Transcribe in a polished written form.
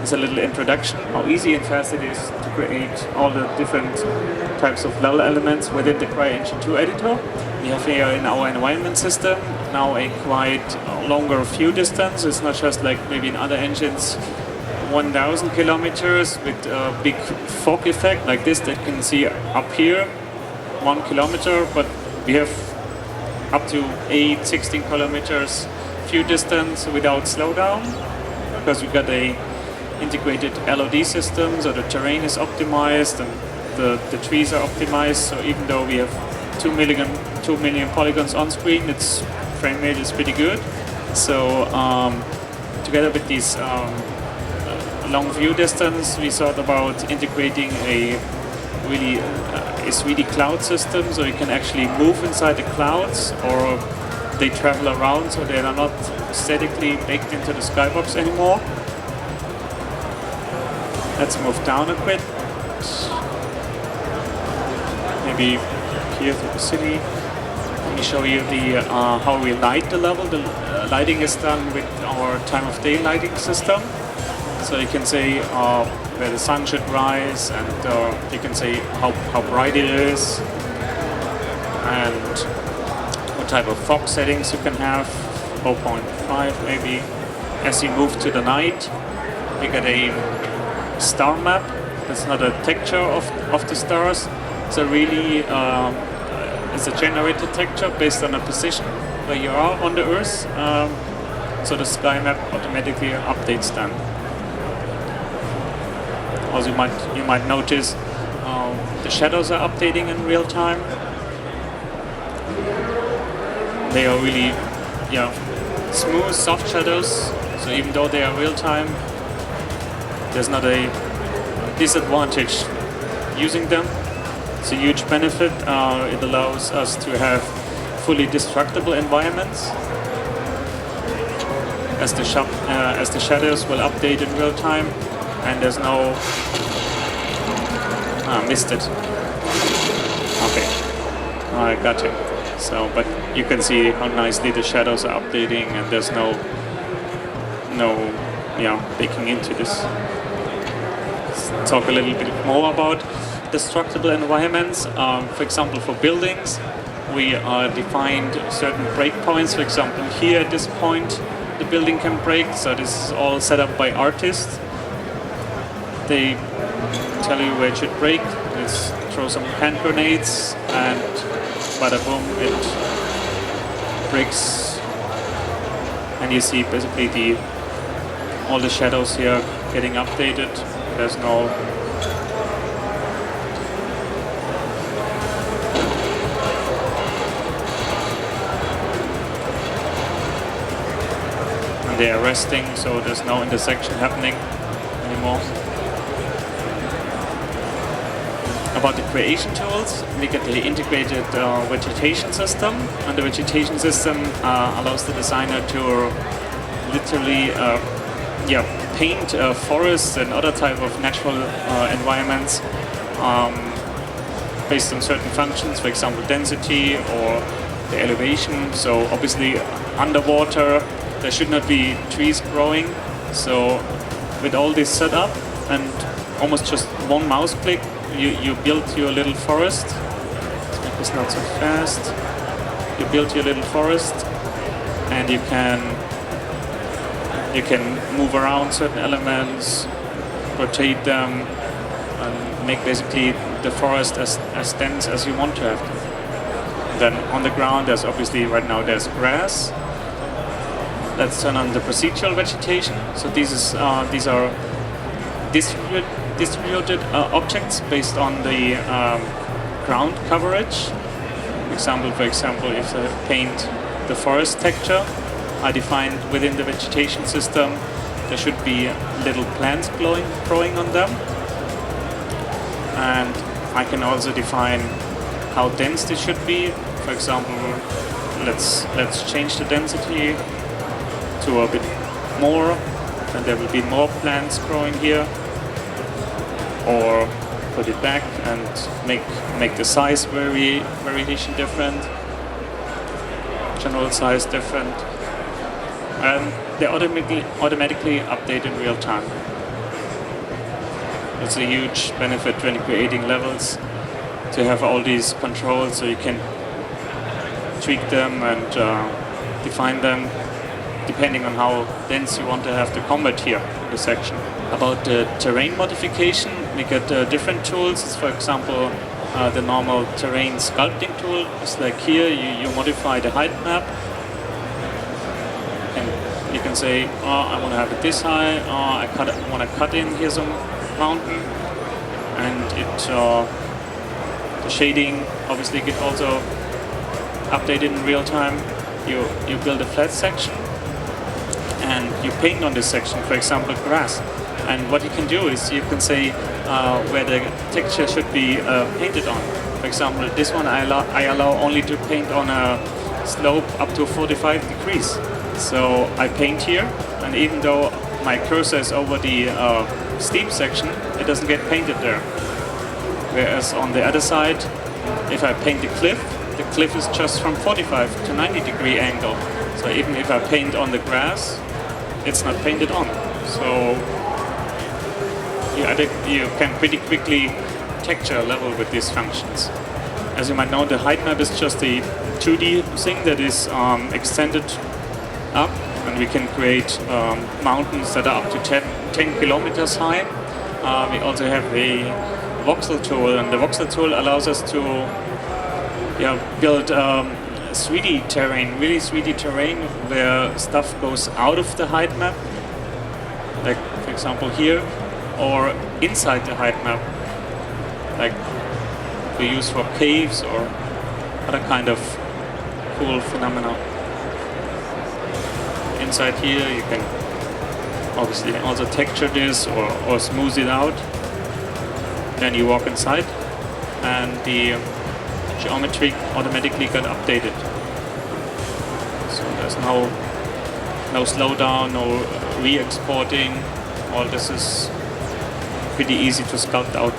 As a little introduction, how easy and fast it is to create all the different types of level elements within the CryEngine2 editor. We have here in our environment system now a quite longer view distance. It's not just like maybe in other engines 1,000 kilometers with a big fog effect like this that you can see up here, 1 kilometer, but we have up to 16 kilometers view distance without slowdown, because we got a integrated LOD system, so the terrain is optimized and the trees are optimized. So even though we have 2 million polygons on screen, its frame rate is pretty good. So together with this long view distance, we thought about integrating a really a 3D cloud system, so you can actually move inside the clouds, or they travel around, so they are not statically baked into the skybox anymore. Let's move down a bit. Maybe here to the city. Let me show you the how we light the level. The lighting is done with our time of day lighting system. So you can say where the sun should rise, and you can say how bright it is, and what type of fog settings you can have, 0.5 maybe. As you move to the night, we get a star map. That's not a texture of the stars. So really, it's a generated texture based on a position where you are on the Earth. So the sky map automatically updates then. Also, you might notice the shadows are updating in real time. They are really, smooth, soft shadows. So even though they are real time, there's not a disadvantage using them. It's a huge benefit. It allows us to have fully destructible environments, as the shadows will update in real time, and there's no missed it. Okay, I got it. So, but you can see how nicely the shadows are updating, and there's no baking into this. Let's talk a little bit more about destructible environments. For example, for buildings, we defined certain breakpoints. For example, here at this point, the building can break. So this is all set up by artists. They tell you where it should break. Let's throw some hand grenades, and bada boom, it breaks. And you see basically all the shadows here getting updated. There's no and they are resting, so there's no intersection happening anymore. About the creation tools, we get the integrated vegetation system, and the vegetation system allows the designer to literally paint forests and other type of natural environments based on certain functions, for example density or the elevation. So obviously underwater there should not be trees growing. So with all this set up and almost just one mouse click, you build your little forest. Let's make this not so fast. You build your little forest, and you can move around certain elements, rotate them, and make basically the forest as dense as you want to have them. Then on the ground, there's obviously right now there's grass. Let's turn on the procedural vegetation. So these are distributed objects based on the ground coverage. For example, if I paint the forest texture, I defined within the vegetation system there should be little plants growing on them, and I can also define how dense this should be. For example, let's change the density to a bit more, and there will be more plants growing here, or put it back and make the size variation different, general size different. and they automatically update in real time. It's a huge benefit when creating levels to have all these controls, so you can tweak them and define them depending on how dense you want to have the combat here in the section. About the terrain modification, we get different tools. It's, for example, the normal terrain sculpting tool. It's like here, you modify the height map. And you can say, oh, I want to have it this high, oh, I want to cut in here some mountain. And the shading obviously get also updated in real time. You build a flat section and you paint on this section, for example, grass. And what you can do is you can say where the texture should be painted on. For example, this one I allow only to paint on a slope up to 45 degrees. So I paint here, and even though my cursor is over the steep section, it doesn't get painted there. Whereas on the other side, if I paint the cliff is just from 45 to 90 degree angle. So even if I paint on the grass, it's not painted on. So you can pretty quickly texture a level with these functions. As you might know, the height map is just a 2D thing that is extended up, and we can create mountains that are up to 10 kilometers high. We also have a voxel tool, and the voxel tool allows us to build 3D terrain, really 3D terrain, where stuff goes out of the height map, like for example here, or inside the height map, like we use for caves or other kind of cool phenomena. Inside here you can obviously also texture this or smooth it out. Then you walk inside and the geometry automatically got updated. So there's no slowdown, no re-exporting. All this is pretty easy to sculpt out.